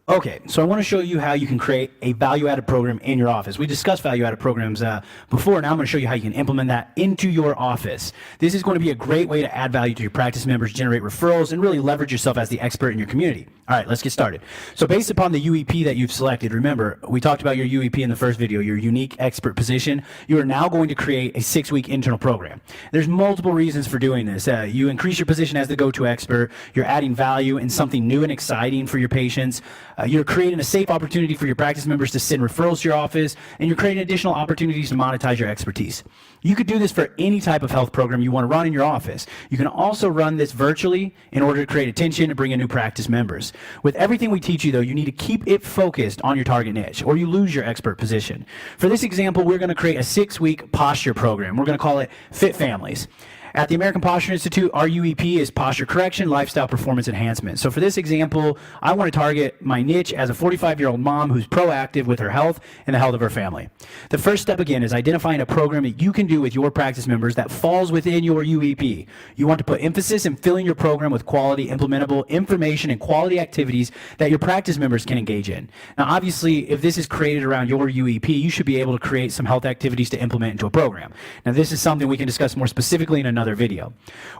Okay, so I want to show you how you can create a value-added program in your office. We discussed value-added programs before. Now I'm going to show you how you can implement that into your office. This is going to be a great way to add value to your practice members, generate referrals, and really leverage yourself as the expert in your community. All right, let's get started. So based upon the UEP that you've selected, remember, we talked about your UEP in the first video, your unique expert position. You are now going to create a 6-week internal program. There's multiple reasons for doing this. You increase your position as the go-to expert. You're adding value and something new and exciting for your patients. You're creating a safe opportunity for your practice members to send referrals to your office, and you're creating additional opportunities to monetize your expertise. You could do this for any type of health program you want to run in your office. You can also run this virtually in order to create attention and bring in new practice members. With everything we teach you, though, you need to keep it focused on your target niche, or you lose your expert position. For this example, we're going to create a 6-week posture program. We're going to call it FITFamilies. At the American Posture Institute, our UEP is posture correction, lifestyle performance enhancement. So for this example, I want to target my niche as a 45-year-old mom who's proactive with her health and the health of her family. The first step, again, is identifying a program that you can do with your practice members that falls within your UEP. You want to put emphasis in filling your program with quality, implementable information and quality activities that your practice members can engage in. Now, obviously, if this is created around your UEP, you should be able to create some health activities to implement into a program. Now, this is something we can discuss more specifically in another video.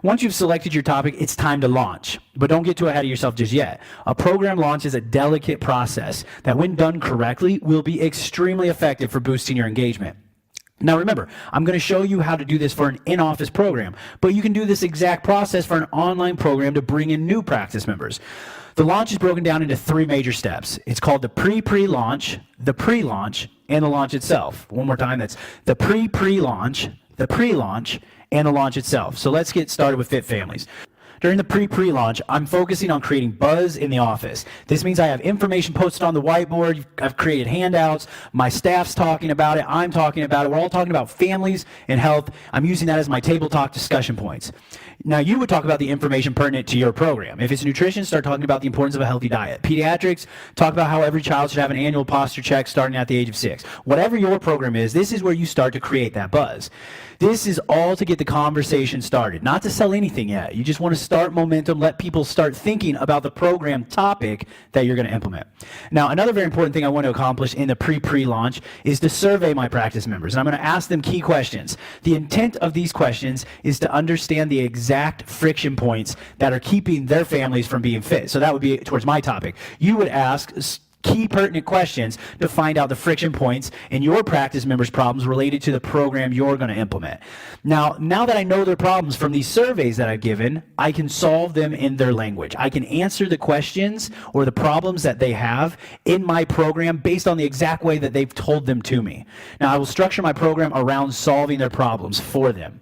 Once you've selected your topic, it's time to launch. But don't get too ahead of yourself just yet. A program launch is a delicate process that, when done correctly, will be extremely effective for boosting your engagement. Now remember, I'm going to show you how to do this for an in-office program, but you can do this exact process for an online program to bring in new practice members. The launch is broken down into 3 major steps. It's called the pre-launch, the pre-launch, and the launch itself. One more time, that's the pre-launch, the pre-launch, and the launch itself. So let's get started with FITFamilies. During the pre-launch, I'm focusing on creating buzz in the office. This means I have information posted on the whiteboard. I've created handouts. My staff's talking about it. I'm talking about it. We're all talking about families and health. I'm using that as my table talk discussion points. Now, you would talk about the information pertinent to your program. If it's nutrition, start talking about the importance of a healthy diet. Pediatrics, talk about how every child should have an annual posture check starting at the age of 6. Whatever your program is, this is where you start to create that buzz. This is all to get the conversation started, not to sell anything yet. You just want to start momentum, let people start thinking about the program topic that you're going to implement. Now, another very important thing I want to accomplish in the pre-launch is to survey my practice members, and I'm going to ask them key questions. The intent of these questions is to understand the exact friction points that are keeping their families from being fit. So that would be towards my topic. You would ask key pertinent questions to find out the friction points in your practice members' problems related to the program you're going to implement. Now that I know their problems from these surveys that I've given, I can solve them in their language. I can answer the questions or the problems that they have in my program based on the exact way that they've told them to me. Now, I will structure my program around solving their problems for them.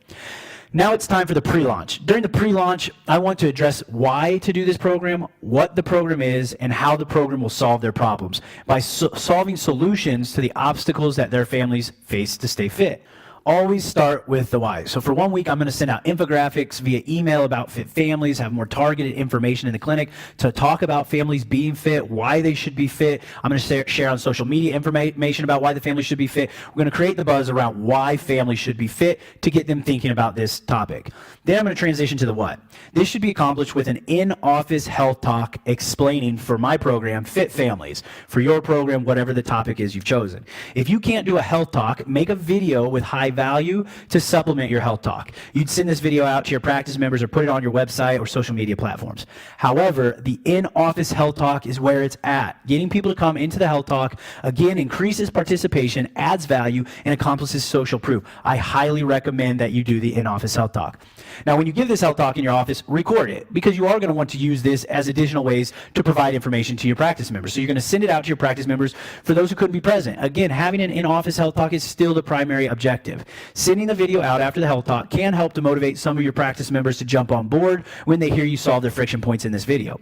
Now it's time for the pre-launch. During the pre-launch, I want to address why to do this program, what the program is, and how the program will solve their problems by solving solutions to the obstacles that their families face to stay fit. Always start with the why. So for 1 week, I'm going to send out infographics via email about FITFamilies, have more targeted information in the clinic to talk about families being fit, why they should be fit. I'm going to share on social media information about why the family should be fit. We're going to create the buzz around why families should be fit to get them thinking about this topic. Then I'm going to transition to the what. This should be accomplished with an in-office health talk explaining for my program, FITFamilies, for your program, whatever the topic is you've chosen. If you can't do a health talk, make a video with high value to supplement your health talk. You'd send this video out to your practice members or put it on your website or social media platforms. However, the in-office health talk is where it's at. Getting people to come into the health talk, again, increases participation, adds value, and accomplishes social proof. I highly recommend that you do the in-office health talk. Now, when you give this health talk in your office, record it, because you are going to want to use this as additional ways to provide information to your practice members. So you're going to send it out to your practice members for those who couldn't be present. Again, having an in-office health talk is still the primary objective. Sending the video out after the health talk can help to motivate some of your practice members to jump on board when they hear you solve their friction points in this video.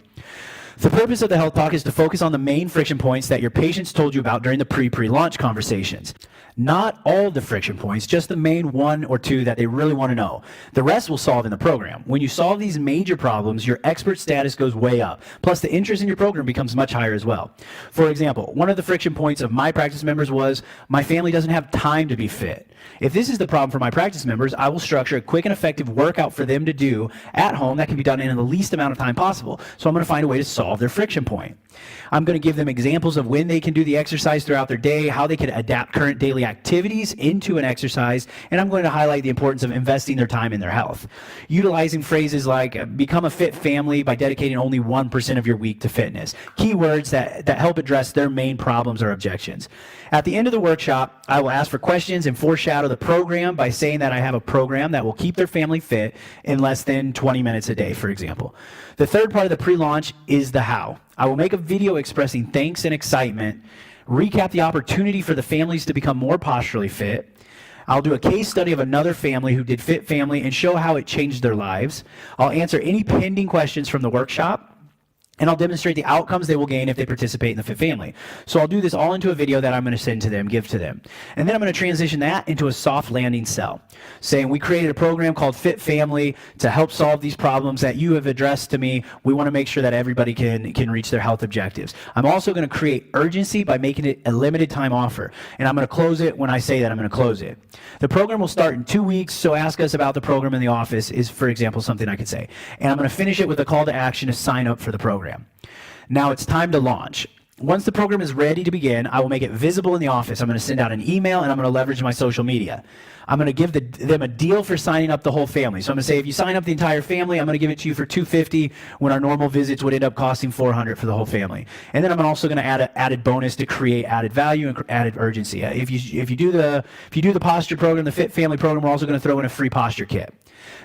The purpose of the health talk is to focus on the main friction points that your patients told you about during the pre-launch conversations. Not all the friction points, just the main 1 or 2 that they really want to know. The rest will solve in the program. When you solve these major problems, your expert status goes way up. Plus, the interest in your program becomes much higher as well. For example, one of the friction points of my practice members was, my family doesn't have time to be fit. If this is the problem for my practice members, I will structure a quick and effective workout for them to do at home that can be done in the least amount of time possible. So I'm going to find a way to solve solve their friction point. I'm going to give them examples of when they can do the exercise throughout their day, how they can adapt current daily activities into an exercise, and I'm going to highlight the importance of investing their time in their health. Utilizing phrases like become a fit family by dedicating only 1% of your week to fitness. Keywords that help address their main problems or objections. At the end of the workshop, I will ask for questions and foreshadow the program by saying that I have a program that will keep their family fit in less than 20 minutes a day, for example. The third part of the pre-launch is the how. I will make a video expressing thanks and excitement, recap the opportunity for the families to become more posturally fit. I'll do a case study of another family who did FITFamily and show how it changed their lives. I'll answer any pending questions from the workshop, and I'll demonstrate the outcomes they will gain if they participate in the FITFamily. So I'll do this all into a video that I'm going to send to them, give to them. And then I'm going to transition that into a soft landing sell, saying we created a program called FITFamily to help solve these problems that you have addressed to me. We want to make sure that everybody can reach their health objectives. I'm also going to create urgency by making it a limited time offer. And I'm going to close it when I say that I'm going to close it. The program will start in 2 weeks, so ask us about the program in the office is, for example, something I could say. And I'm going to finish it with a call to action to sign up for the program. Now it's time to launch. Once the program is ready to begin, I will make it visible in the office. I'm going to send out an email, and I'm going to leverage my social media. I'm going to give them a deal for signing up the whole family. So I'm going to say, if you sign up the entire family, I'm going to give it to you for $250 when our normal visits would end up costing $400 for the whole family. And then I'm also going to add an added bonus to create added value and added urgency. If you do the posture program, the FITFamily program, we're also going to throw in a free posture kit.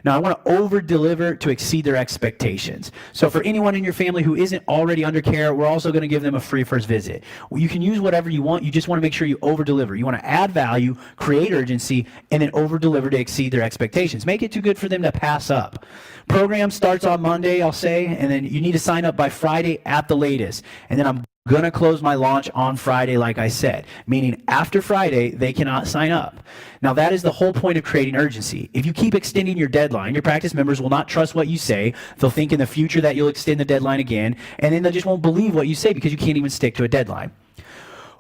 Now, I want to over-deliver to exceed their expectations. So for anyone in your family who isn't already under care, we're also going to give them a free first visit. You can use whatever you want. You just want to make sure you over-deliver. You want to add value, create urgency, and then over-deliver to exceed their expectations. Make it too good for them to pass up. Program starts on Monday, I'll say, and then you need to sign up by Friday at the latest. And then I'm going to close my launch on Friday, like I said, meaning after Friday, they cannot sign up. Now, that is the whole point of creating urgency. If you keep extending your deadline, your practice members will not trust what you say. They'll think in the future that you'll extend the deadline again, and then they just won't believe what you say because you can't even stick to a deadline.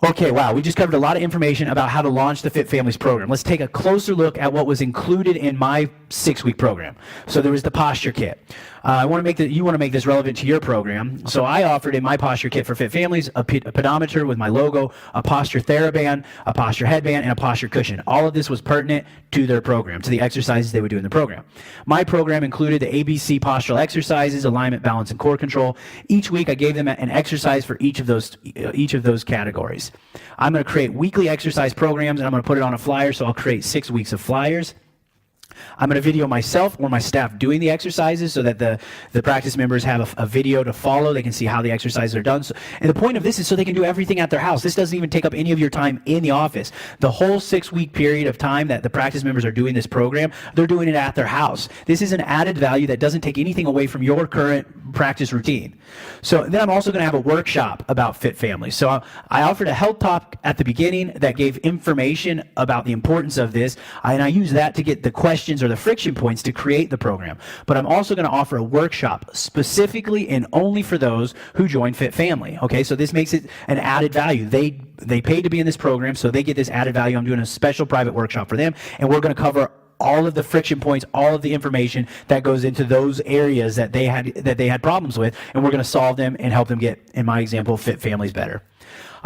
Okay, wow, we just covered a lot of information about how to launch the FITFamilies program. Let's take a closer look at what was included in my 6-week program. So there was the posture kit. You want to make this relevant to your program. So I offered in my posture kit for FITFamilies a pedometer with my logo, a posture TheraBand, a posture headband, and a posture cushion. All of this was pertinent to their program, to the exercises they would do in the program. My program included the ABC postural exercises, alignment, balance, and core control. Each week I gave them an exercise for each of those categories. I'm going to create weekly exercise programs, and I'm going to put it on a flyer, so I'll create 6 weeks of flyers. I'm going to video myself or my staff doing the exercises so that the practice members have a video to follow. They can see how the exercises are done. And the point of this is so they can do everything at their house. This doesn't even take up any of your time in the office. The whole 6-week period of time that the practice members are doing this program, they're doing it at their house. This is an added value that doesn't take anything away from your current practice routine. So then I'm also going to have a workshop about FITFamily. So I offered a health talk at the beginning that gave information about the importance of this, and I use that to get the questions or the friction points to create the program. But I'm also going to offer a workshop specifically and only for those who join FITFamily. Okay, so this makes it an added value. They paid to be in this program, so they get this added value. I'm doing a special private workshop for them, and we're going to cover all of the friction points, all of the information that goes into those areas that they had problems with, and we're going to solve them and help them get, in my example, FITFamilies better.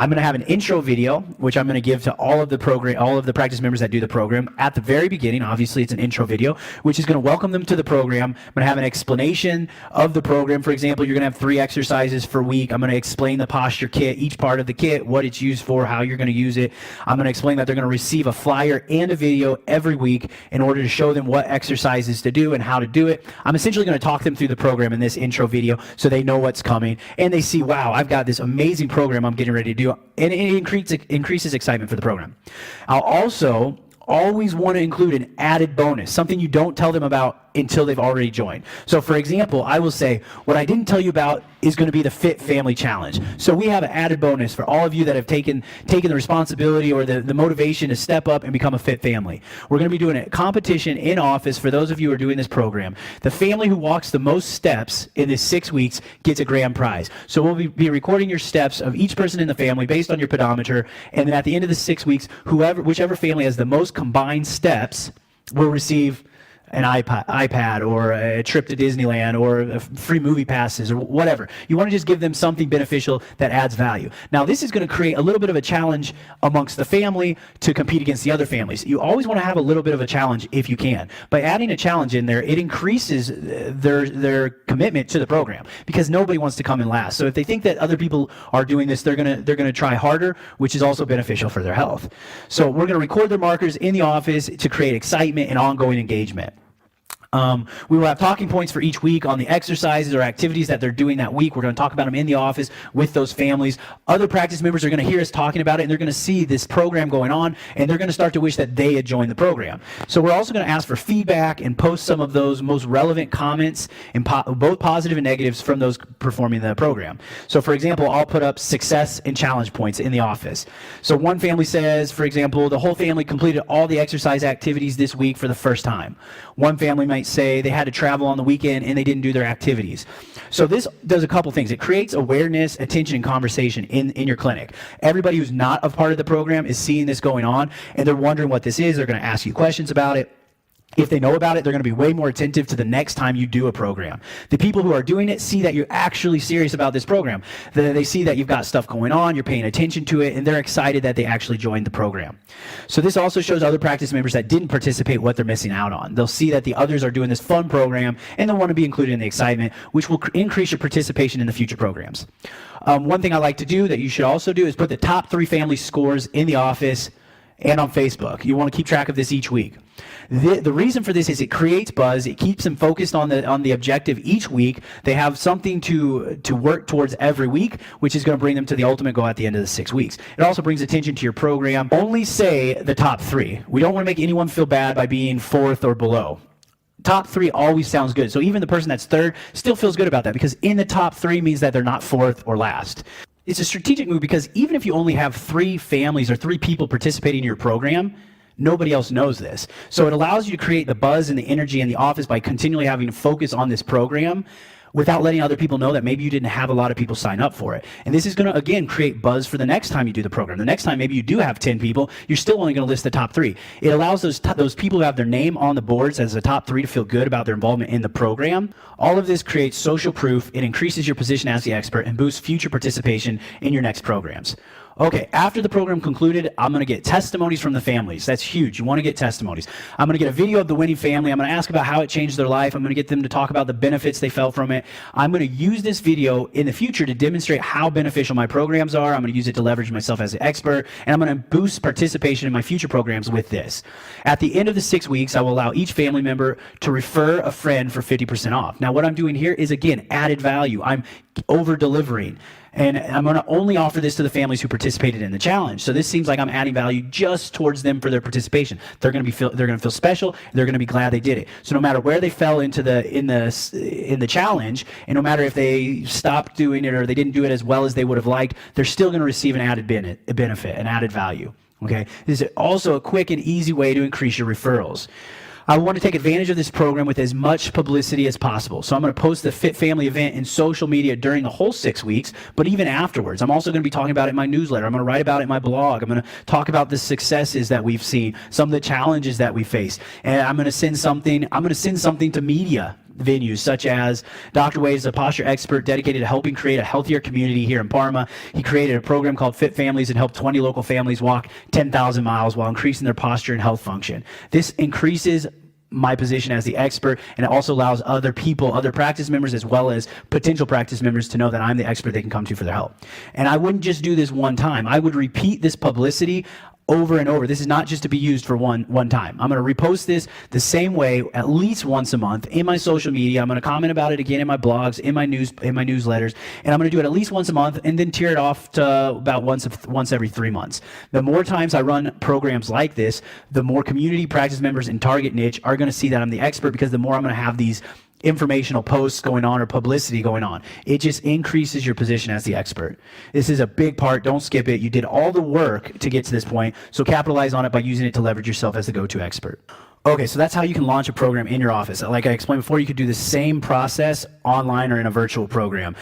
I'm going to have an intro video, which I'm going to give to all of the practice members that do the program at the very beginning. Obviously, it's an intro video, which is going to welcome them to the program. I'm going to have an explanation of the program. For example, you're going to have 3 exercises per week. I'm going to explain the posture kit, each part of the kit, what it's used for, how you're going to use it. I'm going to explain that they're going to receive a flyer and a video every week in order to show them what exercises to do and how to do it. I'm essentially going to talk them through the program in this intro video so they know what's coming and they see, wow, I've got this amazing program I'm getting ready to do. And it increases excitement for the program. I'll also always want to include an added bonus, something you don't tell them about until they've already joined. So for example, I will say, what I didn't tell you about is going to be the FITFamily Challenge. So we have an added bonus for all of you that have taken the responsibility or the motivation to step up and become a FITFamily. We're going to be doing a competition in office for those of you who are doing this program. The family who walks the most steps in this 6 weeks gets a grand prize. So we'll be recording your steps of each person in the family based on your pedometer, and then at the end of the 6 weeks, whichever family has the most combined steps will receive an iPad or a trip to Disneyland or free movie passes or whatever. You want to just give them something beneficial that adds value. Now, this is going to create a little bit of a challenge amongst the family to compete against the other families. You always want to have a little bit of a challenge if you can. By adding a challenge in there, it increases their commitment to the program because nobody wants to come in last. So if they think that other people are doing this, they're going to try harder, which is also beneficial for their health. So we're going to record their markers in the office to create excitement and ongoing engagement. We will have talking points for each week on the exercises or activities that they're doing that week. We're going to talk about them in the office with those families. Other practice members are going to hear us talking about it, and they're going to see this program going on, and they're going to start to wish that they had joined the program. So we're also going to ask for feedback and post some of those most relevant comments, and both positive and negatives, from those performing the program. So for example, I'll put up success and challenge points in the office. So one family says, for example, the whole family completed all the exercise activities this week for the first time. One family might say they had to travel on the weekend and they didn't do their activities. So this does a couple things. It creates awareness, attention, and conversation in your clinic. Everybody who's not a part of the program is seeing this going on, and they're wondering what this is. They're going to ask you questions about it. If they know about it, they're going to be way more attentive to the next time you do a program. The people who are doing it see that you're actually serious about this program. They see that you've got stuff going on, you're paying attention to it, and they're excited that they actually joined the program. So this also shows other practice members that didn't participate what they're missing out on. They'll see that the others are doing this fun program, and they'll want to be included in the excitement, which will increase your participation in the future programs. One thing I like to do that you should also do is put the top 3 family scores in the office and on Facebook. You want to keep track of this each week. The reason for this is it creates buzz. It keeps them focused on the objective each week. They have something to work towards every week, which is going to bring them to the ultimate goal at the end of the 6 weeks. It also brings attention to your program. Only say the top 3. We don't want to make anyone feel bad by being 4th or below. Top 3 always sounds good. So even the person that's 3rd still feels good about that, because in the top 3 means that they're not 4th or last. It's a strategic move because even if you only have 3 families or 3 people participating in your program, nobody else knows this. So it allows you to create the buzz and the energy in the office by continually having to focus on this program without letting other people know that maybe you didn't have a lot of people sign up for it. And this is going to, again, create buzz for the next time you do the program. The next time maybe you do have 10 people, you're still only going to list the top 3. It allows those people who have their name on the boards as the top 3 to feel good about their involvement in the program. All of this creates social proof. It increases your position as the expert and boosts future participation in your next programs. Okay, after the program concluded, I'm going to get testimonies from the families. That's huge. You want to get testimonies. I'm going to get a video of the winning family. I'm going to ask about how it changed their life. I'm going to get them to talk about the benefits they felt from it. I'm going to use this video in the future to demonstrate how beneficial my programs are. I'm going to use it to leverage myself as an expert, and I'm going to boost participation in my future programs with this. At the end of the 6 weeks, I will allow each family member to refer a friend for 50% off. Now, what I'm doing here is, again, added value. I'm over-delivering. And I'm going to only offer this to the families who participated in the challenge. So this seems like I'm adding value just towards them for their participation. They're going to feel special. They're going to be glad they did it. So no matter where they fell into in the challenge, and no matter if they stopped doing it or they didn't do it as well as they would have liked, they're still going to receive an added benefit, an added value. Okay. This is also a quick and easy way to increase your referrals. I want to take advantage of this program with as much publicity as possible. So I'm going to post the FITFamily event in social media during the whole 6 weeks, but even afterwards. I'm also going to be talking about it in my newsletter. I'm going to write about it in my blog. I'm going to talk about the successes that we've seen, some of the challenges that we face. And I'm going to send something to media venues such as Dr. Wade is a posture expert dedicated to helping create a healthier community here in Parma. He created a program called Fit Families and helped 20 local families walk 10,000 miles while increasing their posture and health function. This increases my position as the expert, and it also allows other people, other practice members, as well as potential practice members to know that I'm the expert they can come to for their help. And I wouldn't just do this one time. I would repeat this publicity over and over. This is not just to be used for one time. I'm going to repost this the same way at least once a month in my social media. I'm going to comment about it again in my blogs, in my newsletters, and I'm going to do it at least once a month and then tear it off to about once every 3 months. The more times I run programs like this, the more community practice members in target niche are going to see that I'm the expert, because the more I'm going to have these informational posts going on or publicity going on. It just increases your position as the expert. This is a big part. Don't skip it. You did all the work to get to this point, so capitalize on it by using it to leverage yourself as the go-to expert. Okay, so that's how you can launch a program in your office. Like I explained before, you could do the same process online or in a virtual program.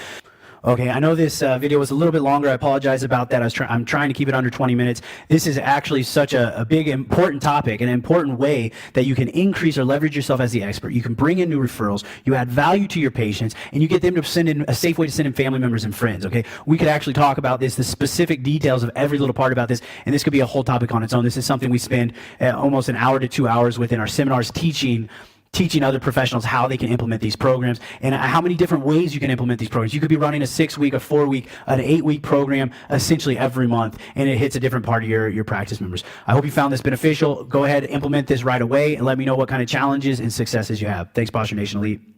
Okay, I know this video was a little bit longer. I apologize about that. I'm trying to keep it under 20 minutes. This is actually such a big, important topic, an important way that you can increase or leverage yourself as the expert. You can bring in new referrals, you add value to your patients, and you get them to send in a safe way to send in family members and friends, okay? We could actually talk about this, the specific details of every little part about this, and this could be a whole topic on its own. This is something we spend almost an hour to 2 hours within our seminars teaching other professionals how they can implement these programs and how many different ways you can implement these programs. You could be running a 6-week, a 4-week, an 8-week program essentially every month, and it hits a different part of your practice members. I hope you found this beneficial. Go ahead, implement this right away, and let me know what kind of challenges and successes you have. Thanks, Posture Nation Elite.